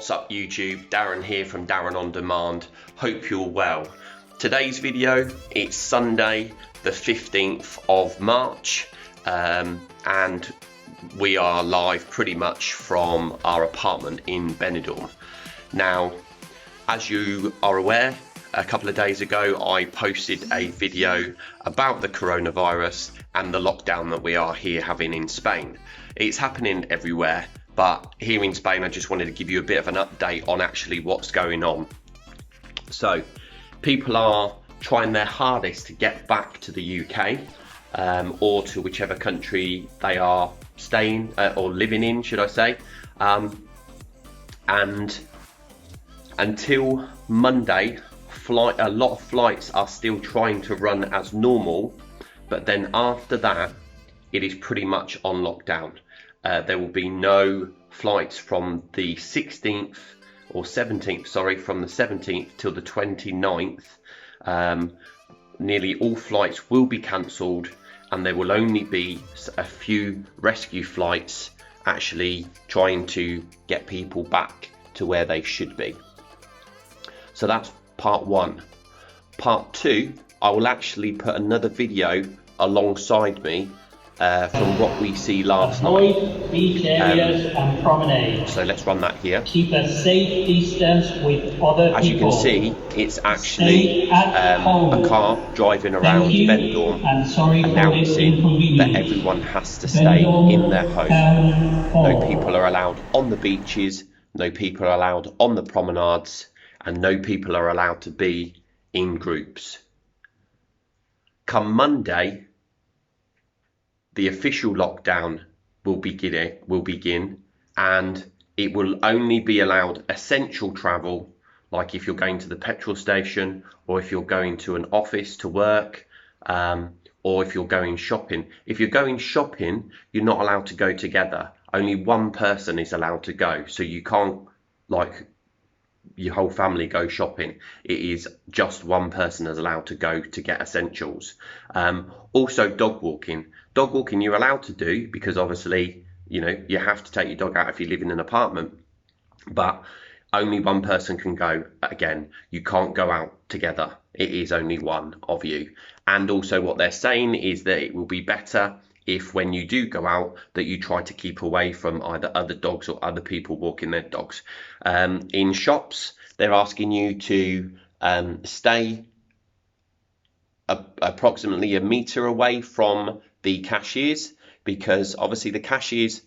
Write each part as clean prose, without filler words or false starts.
What's up YouTube, Darren here from Darren On Demand. Hope you're well. Today's video, it's Sunday the 15th of March and we are live pretty much from our apartment in Benidorm. Now, as you are aware, a couple of days ago I posted a video about the coronavirus and the lockdown that we are here having in Spain. It's happening everywhere, but here in Spain I just wanted to give you a bit of an update on actually what's going on. So people are trying their hardest to get back to the UK or to whichever country they are staying or living in, should I say, and until Monday a lot of flights are still trying to run as normal, but then after that it is pretty much on lockdown. There will be no flights from the 16th or 17th, sorry, from the 17th till the 29th. Nearly all flights will be cancelled, and there will only be a few rescue flights actually trying to get people back to where they should be. So that's part one. Part two, I will actually put another video alongside me from what we see last night. Avoid beach areas and promenades. So let's run that here. Keep a safe distance with other people. As you can see, it's actually a car driving around Benidorm announcing that everyone has to stay in their home. No people are allowed on the beaches, no people are allowed on the promenades, and no people are allowed to be in groups. Come Monday, the official lockdown will begin, and it will only be allowed essential travel, like if you're going to the petrol station, or if you're going to an office to work, or if you're going shopping. If you're going shopping, you're not allowed to go together. Only one person is allowed to go, so you can't, like, your whole family go shopping. It is just one person is allowed to go to get essentials. Also dog walking you're allowed to do, because obviously, you know, you have to take your dog out if you live in an apartment, but only one person can go. Again, you can't go out together. It is only one of you. And also what they're saying is that it will be better if when you do go out that you try to keep away from either other dogs or other people walking their dogs. In shops, they're asking you to stay approximately a metre away from the cashiers, because obviously the cashiers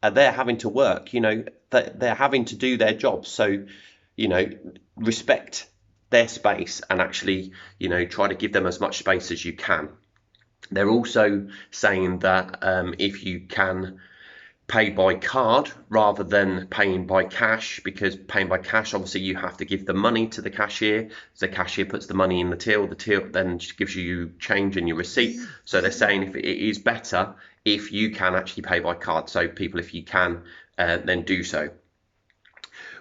are there having to work, you know, they're having to do their jobs. So, you know, respect their space and actually, you know, try to give them as much space as you can. They're also saying that if you can pay by card rather than paying by cash, because paying by cash, obviously you have to give the money to the cashier. So the cashier puts the money in the till then gives you change in your receipt. So they're saying if it is better if you can actually pay by card. So people, if you can, then do so.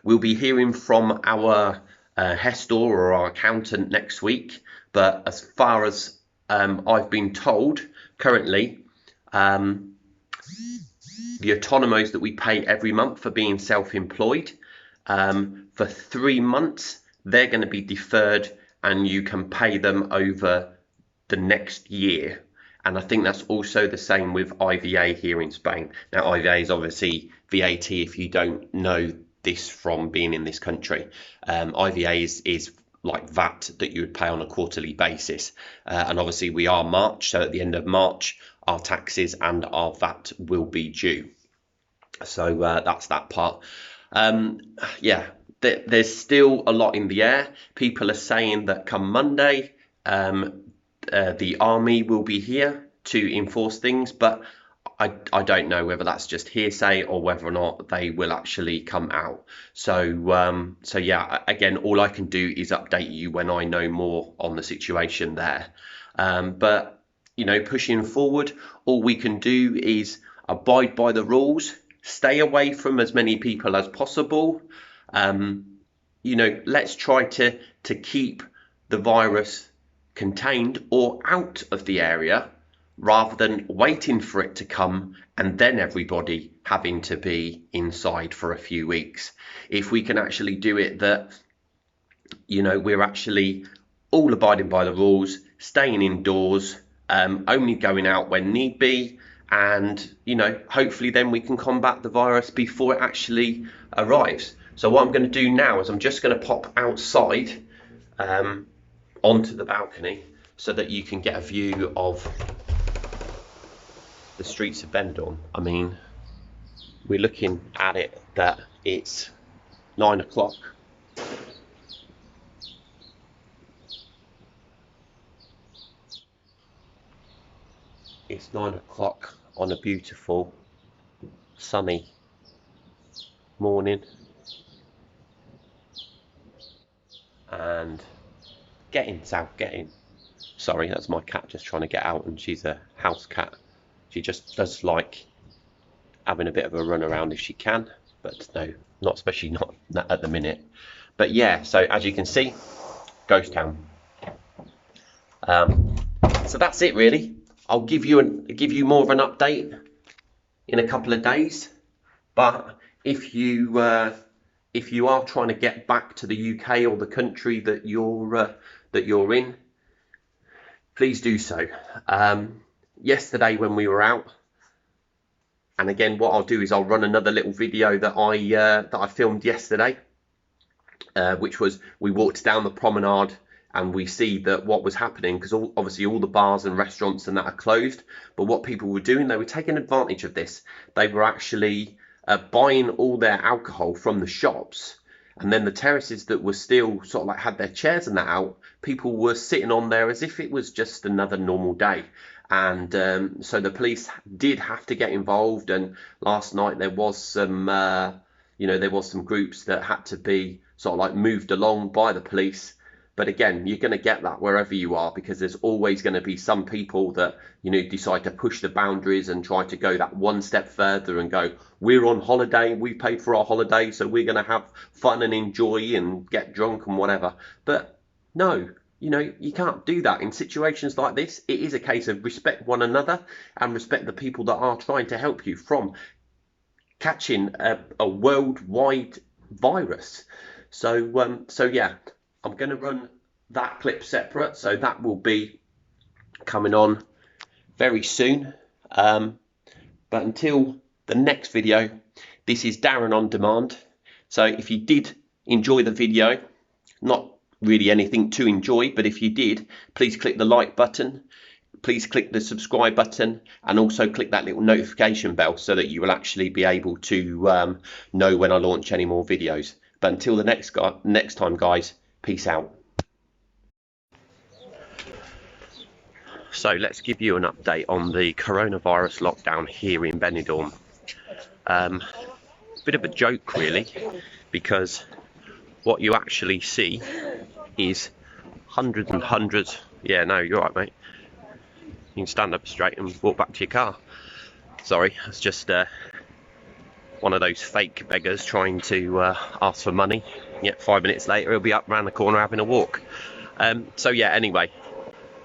We'll be hearing from our Hestor or our accountant next week, but as far as I've been told, currently the autonomos that we pay every month for being self-employed, for 3 months they're going to be deferred, and you can pay them over the next year. And I think that's also the same with IVA here in Spain. Now IVA is obviously VAT if you don't know this from being in this country. IVA is like VAT that you would pay on a quarterly basis, and obviously we are March, so at the end of March our taxes and our VAT will be due. So that's that part. Yeah, there's still a lot in the air. People are saying that come Monday the army will be here to enforce things, but I don't know whether that's just hearsay or whether or not they will actually come out. So so yeah, again, all I can do is update you when I know more on the situation there. But you know, pushing forward, all we can do is abide by the rules, stay away from as many people as possible. You know, let's try to keep the virus contained or out of the area rather than waiting for it to come and then everybody having to be inside for a few weeks. If we can actually do it that, you know, we're actually all abiding by the rules, staying indoors, only going out when need be, and, you know, hopefully then we can combat the virus before it actually arrives. So what I'm going to do now is I'm just going to pop outside onto the balcony so that you can get a view of the streets of Benidorm. I mean, we're looking at it that it's 9 o'clock. It's 9 o'clock on a beautiful sunny morning, and sorry, that's my cat just trying to get out, and she's a house cat. She just does like having a bit of a run around if she can, but no, not especially not at the minute. But yeah, so as you can see, ghost town. So that's it really. I'll give you more of an update in a couple of days. But if you are trying to get back to the UK or the country that you're in, please do so. Yesterday when we were out, and again what I'll do is I'll run another little video that I filmed yesterday, which was we walked down the promenade and we see that what was happening, because obviously all the bars and restaurants and that are closed, but what people were doing, they were taking advantage of this. They were actually buying all their alcohol from the shops, and then the terraces that were still sort of like had their chairs and that out, people were sitting on there as if it was just another normal day. And so the police did have to get involved, and last night there was some there was some groups that had to be sort of like moved along by the police. But again, you're going to get that wherever you are, because there's always going to be some people that, you know, decide to push the boundaries and try to go that one step further and go, we're on holiday, we paid for our holiday, so we're going to have fun and enjoy and get drunk and whatever. But no, you know, you can't do that in situations like this. It is a case of respect one another and respect the people that are trying to help you from catching a worldwide virus. So yeah, I'm going to run that clip separate, so that will be coming on very soon. But until the next video, this is Darren on Demand. So if you did enjoy the video, not really anything to enjoy, but if you did, please click the like button, please click the subscribe button, and also click that little notification bell so that you will actually be able to know when I launch any more videos. But until the next time, guys, peace out. So let's give you an update on the coronavirus lockdown here in Benidorm. Bit of a joke really, because what you actually see is hundreds and hundreds. Yeah, no, you're right, mate. You can stand up straight and walk back to your car. Sorry, it's just one of those fake beggars trying to ask for money. Yet 5 minutes later he'll be up around the corner having a walk. So yeah, anyway,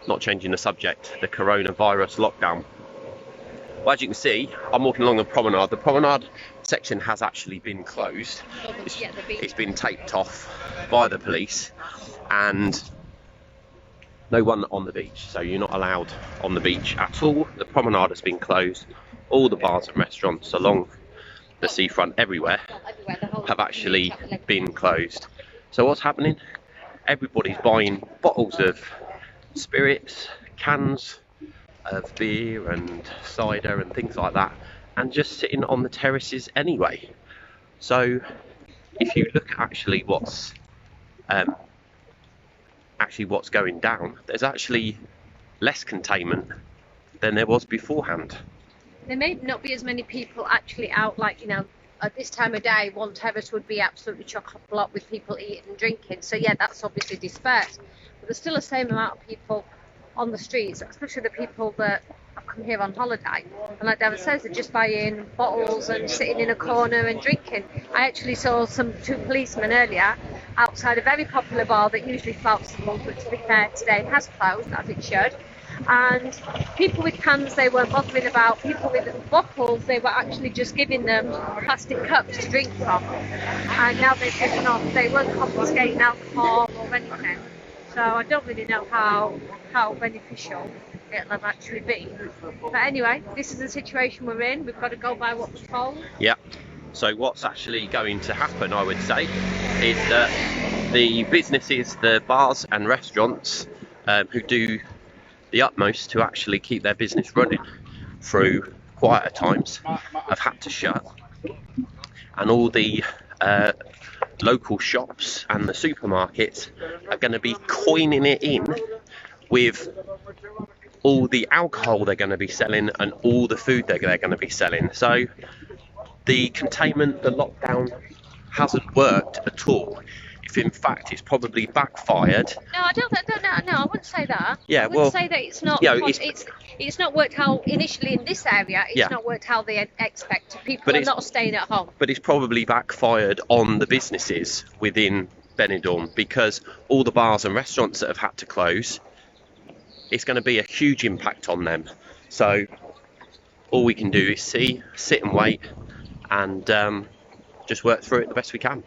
not changing the subject, the coronavirus lockdown. Well, as you can see, I'm walking along the promenade. The promenade section has actually been closed. It's been taped off by the police, and no one on the beach, so you're not allowed on the beach at all. The promenade has been closed. All the bars and restaurants along the seafront everywhere have actually been closed. So what's happening? Everybody's buying bottles of spirits, cans of beer and cider and things like that, and just sitting on the terraces anyway. So if you look at actually what's going down, there's actually less containment than there was beforehand. There may not be as many people actually out, like, you know, at this time of day, one terrace would be absolutely chock-a-block with people eating and drinking. So yeah, that's obviously dispersed. But there's still the same amount of people on the streets, especially the people that have come here on holiday. And like Darren says, they're just buying bottles and sitting in a corner and drinking. I actually saw two policemen earlier outside a very popular bar that usually flouts the month, but to be fair, today has closed, as it should. And people with cans they weren't bothering about. People with bottles they were actually just giving them plastic cups to drink from. And now they've given off. They weren't confiscating alcohol or anything. So I don't really know how beneficial it'll have actually been. But anyway, this is the situation we're in. We've got to go by what we're told. Yeah. So what's actually going to happen, I would say, is that the businesses, the bars and restaurants who do the utmost to actually keep their business running through quieter times have had to shut. And all the local shops and the supermarkets are going to be coining it in with all the alcohol they're going to be selling and all the food they're going to be selling. So the containment, the lockdown hasn't worked at all. If in fact it's probably backfired. No, I wouldn't say that. Yeah, I wouldn't say that it's not. It's not worked how initially in this area. It's not worked how they expect. People are not staying at home. But it's probably backfired on the businesses within Benidorm, because all the bars and restaurants that have had to close, it's going to be a huge impact on them. So all we can do is sit and wait, and just work through it the best we can.